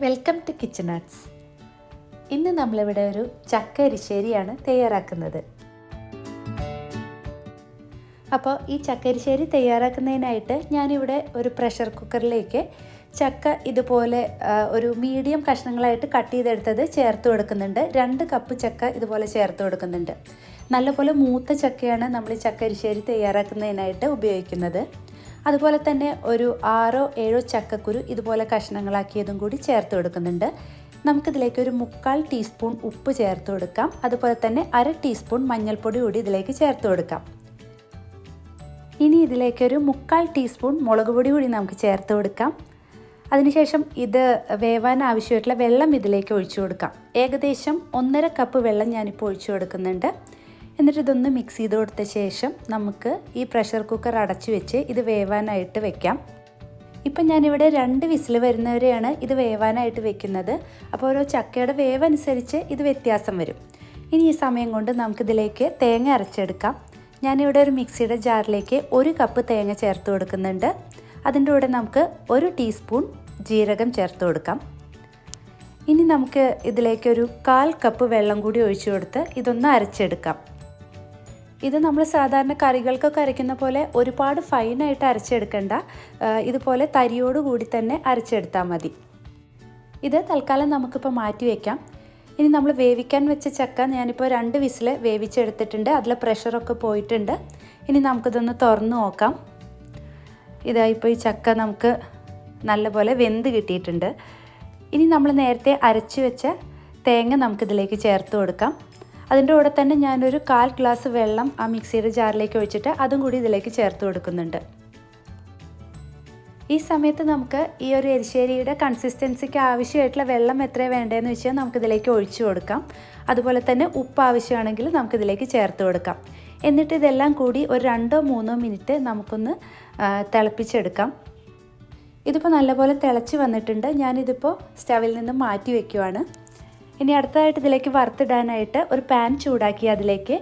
Welcome to kitchen arts. ഇന്ന് നമ്മളിവിടെ ഒരു ചക്ക എരിശ്ശേരിയാണ് തയ്യാറാക്കുന്നത്. അപ്പോൾ ഈ ചക്ക എരിശ്ശേരി തയ്യാറാക്കുന്നതിനായിട്ട് ഞാനിവിടെ ഒരു പ്രഷർ കുക്കറിലേക്ക് ചക്ക ഇതുപോലെ ഒരു മീഡിയം കഷ്ണങ്ങളായിട്ട് കട്ട് ചെയ്തെടുത്തത് ചേർത്ത് കൊടുക്കുന്നുണ്ട്. 2 കപ്പ് ചക്ക ഇതുപോലെ ചേർത്ത് കൊടുക്കുന്നുണ്ട്. നല്ലപോലെ മൂത്ത ചക്കയാണ് നമ്മൾ ഈ ചക്ക എരിശ്ശേരി തയ്യാറാക്കുന്നതിനായിട്ട് ഉപയോഗിക്കുന്നത്. അതുപോലെ തന്നെ ഒരു 6-7 ചക്കക്കുരു ഇതുപോലെ കഷ്ണങ്ങളാക്കിയതും കൂടി ചേർത്ത് കൊടുക്കുന്നുണ്ട്. നമുക്കിതിലേക്ക് ഒരു 3/4 ടീസ്പൂൺ ഉപ്പ് ചേർത്ത് കൊടുക്കാം. അതുപോലെ തന്നെ 1/2 ടീസ്പൂൺ മഞ്ഞൾപ്പൊടി കൂടി ഇതിലേക്ക് ചേർത്ത് കൊടുക്കാം. ഇനി ഇതിലേക്കൊരു 3/4 ടീസ്പൂൺ മുളക് പൊടി കൂടി നമുക്ക് ചേർത്ത് കൊടുക്കാം. അതിനുശേഷം ഇത് വേവാൻ ആവശ്യമായിട്ടുള്ള വെള്ളം ഇതിലേക്ക് ഒഴിച്ചു കൊടുക്കാം. ഏകദേശം 1.5 കപ്പ് വെള്ളം ഞാനിപ്പോൾ ഒഴിച്ചു കൊടുക്കുന്നുണ്ട്. എന്നിട്ട് ഇതൊന്ന് മിക്സ് ചെയ്ത് കൊടുത്ത ശേഷം നമുക്ക് ഈ പ്രഷർ കുക്കർ അടച്ചു വെച്ച് ഇത് വേവാനായിട്ട് വെക്കാം. ഇപ്പം ഞാനിവിടെ 2 വിസിൽ വരുന്നവരെയാണ് ഇത് വേവാനായിട്ട് വെക്കുന്നത്. അപ്പോൾ ഓരോ ചക്കയുടെ വേവ് അനുസരിച്ച് ഇത് വ്യത്യാസം വരും. ഇനി ഈ സമയം കൊണ്ട് നമുക്കിതിലേക്ക് തേങ്ങ അരച്ചെടുക്കാം. ഞാനിവിടെ ഒരു മിക്സിയുടെ ജാറിലേക്ക് 1 കപ്പ് തേങ്ങ ചേർത്ത് കൊടുക്കുന്നുണ്ട്. അതിൻ്റെ കൂടെ നമുക്ക് 1 ടീസ്പൂൺ ജീരകം ചേർത്ത് കൊടുക്കാം. ഇനി നമുക്ക് ഇതിലേക്കൊരു 1/4 കപ്പ് വെള്ളം കൂടി ഒഴിച്ചു കൊടുത്ത് ഇതൊന്ന് അരച്ചെടുക്കാം. ഇത് നമ്മൾ സാധാരണ കറികൾക്കൊക്കെ അരയ്ക്കുന്ന പോലെ ഒരുപാട് ഫൈനായിട്ട് അരച്ചെടുക്കണ്ട. ഇതുപോലെ തരിയോട് കൂടി തന്നെ അരച്ചെടുത്താൽ മതി. ഇത് തൽക്കാലം നമുക്കിപ്പോൾ മാറ്റി വയ്ക്കാം. ഇനി നമ്മൾ വേവിക്കാൻ വെച്ച ചക്ക ഞാനിപ്പോൾ 2 വിസിൽ വേവിച്ചെടുത്തിട്ടുണ്ട്. അതിലെ പ്രഷറൊക്കെ പോയിട്ടുണ്ട്. ഇനി നമുക്കിതൊന്ന് തുറന്ന് നോക്കാം. ഇതായിപ്പോൾ ഈ ചക്ക നമുക്ക് നല്ലപോലെ വെന്ത് കിട്ടിയിട്ടുണ്ട്. ഇനി നമ്മൾ നേരത്തെ അരച്ച് വെച്ച തേങ്ങ നമുക്കിതിലേക്ക് ചേർത്ത് കൊടുക്കാം. അതിൻ്റെ കൂടെ തന്നെ ഞാനൊരു 1/4 ഗ്ലാസ് വെള്ളം ആ മിക്സിയുടെ ജാറിലേക്ക് ഒഴിച്ചിട്ട് അതും കൂടി ഇതിലേക്ക് ചേർത്ത് കൊടുക്കുന്നുണ്ട്. ഈ സമയത്ത് നമുക്ക് ഈ ഒരു എരിശ്ശേരിയുടെ കൺസിസ്റ്റൻസിക്ക് ആവശ്യമായിട്ടുള്ള വെള്ളം എത്ര വേണ്ടതെന്ന് വെച്ചാൽ നമുക്കിതിലേക്ക് ഒഴിച്ചു കൊടുക്കാം. അതുപോലെ തന്നെ ഉപ്പ് ആവശ്യമാണെങ്കിൽ നമുക്കിതിലേക്ക് ചേർത്ത് കൊടുക്കാം. എന്നിട്ട് ഇതെല്ലാം കൂടി ഒരു 2-3 മിനിറ്റ് നമുക്കൊന്ന് തിളപ്പിച്ചെടുക്കാം. ഇതിപ്പോൾ നല്ലപോലെ തിളച്ച് വന്നിട്ടുണ്ട്. ഞാനിതിപ്പോൾ സ്റ്റവിൽ നിന്ന് മാറ്റി വയ്ക്കുവാണ്. ഇനി അടുത്തതായിട്ട് ഇതിലേക്ക് വറുത്തിടാനായിട്ട് ഒരു പാൻ ചൂടാക്കി അതിലേക്ക്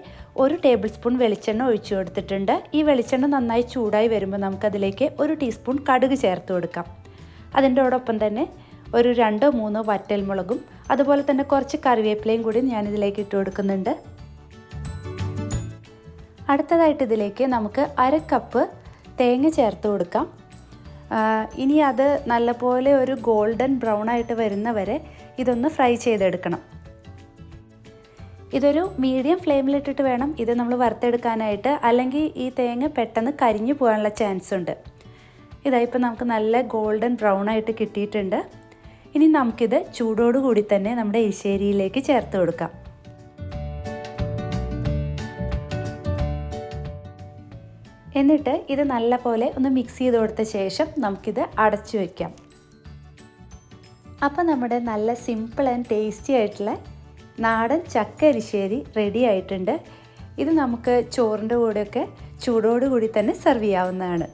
1 ടേബിൾ സ്പൂൺ വെളിച്ചെണ്ണ ഒഴിച്ചു കൊടുത്തിട്ടുണ്ട്. ഈ വെളിച്ചെണ്ണ നന്നായി ചൂടായി വരുമ്പോൾ നമുക്കതിലേക്ക് 1 ടീസ്പൂൺ കടുക് ചേർത്ത് കൊടുക്കാം. അതിൻ്റെയോടൊപ്പം തന്നെ ഒരു 2-3 വറ്റൽമുളകും അതുപോലെ തന്നെ കുറച്ച് കറിവേപ്പിലയും കൂടി ഞാനിതിലേക്ക് ഇട്ട് കൊടുക്കുന്നുണ്ട്. അടുത്തതായിട്ട് ഇതിലേക്ക് നമുക്ക് 1/2 കപ്പ് തേങ്ങ ചേർത്ത് കൊടുക്കാം. ഇനി അത് നല്ലപോലെ ഒരു ഗോൾഡൻ ബ്രൗൺ ആയിട്ട് വരുന്നവരെ ഇതൊന്ന് ഫ്രൈ ചെയ്തെടുക്കണം. ഇതൊരു മീഡിയം ഫ്ലെയിമിലിട്ടിട്ട് വേണം ഇത് നമ്മൾ വറുത്തെടുക്കാനായിട്ട്, അല്ലെങ്കിൽ ഈ തേങ്ങ പെട്ടെന്ന് കരിഞ്ഞു പോകാനുള്ള ചാൻസ് ഉണ്ട്. ഇതായിപ്പോൾ നമുക്ക് നല്ല ഗോൾഡൻ ബ്രൗൺ ആയിട്ട് കിട്ടിയിട്ടുണ്ട്. ഇനി നമുക്കിത് ചൂടോടുകൂടി തന്നെ നമ്മുടെ എരിശ്ശേരിയിലേക്ക് ചേർത്ത് കൊടുക്കാം. എന്നിട്ട് ഇത് നല്ലപോലെ ഒന്ന് മിക്സ് ചെയ്ത് കൊടുത്ത ശേഷം നമുക്കിത് അടച്ചു വയ്ക്കാം. അപ്പോൾ നമ്മുടെ നല്ല സിമ്പിൾ ആൻഡ് ടേസ്റ്റി ആയിട്ടുള്ള നാടൻ ചക്ക എരിശ്ശേരി റെഡി ആയിട്ടുണ്ട്. ഇത് നമുക്ക് ചോറിൻ്റെ കൂടെയൊക്കെ ചൂടോടുകൂടി തന്നെ സെർവ് ചെയ്യാവുന്നതാണ്.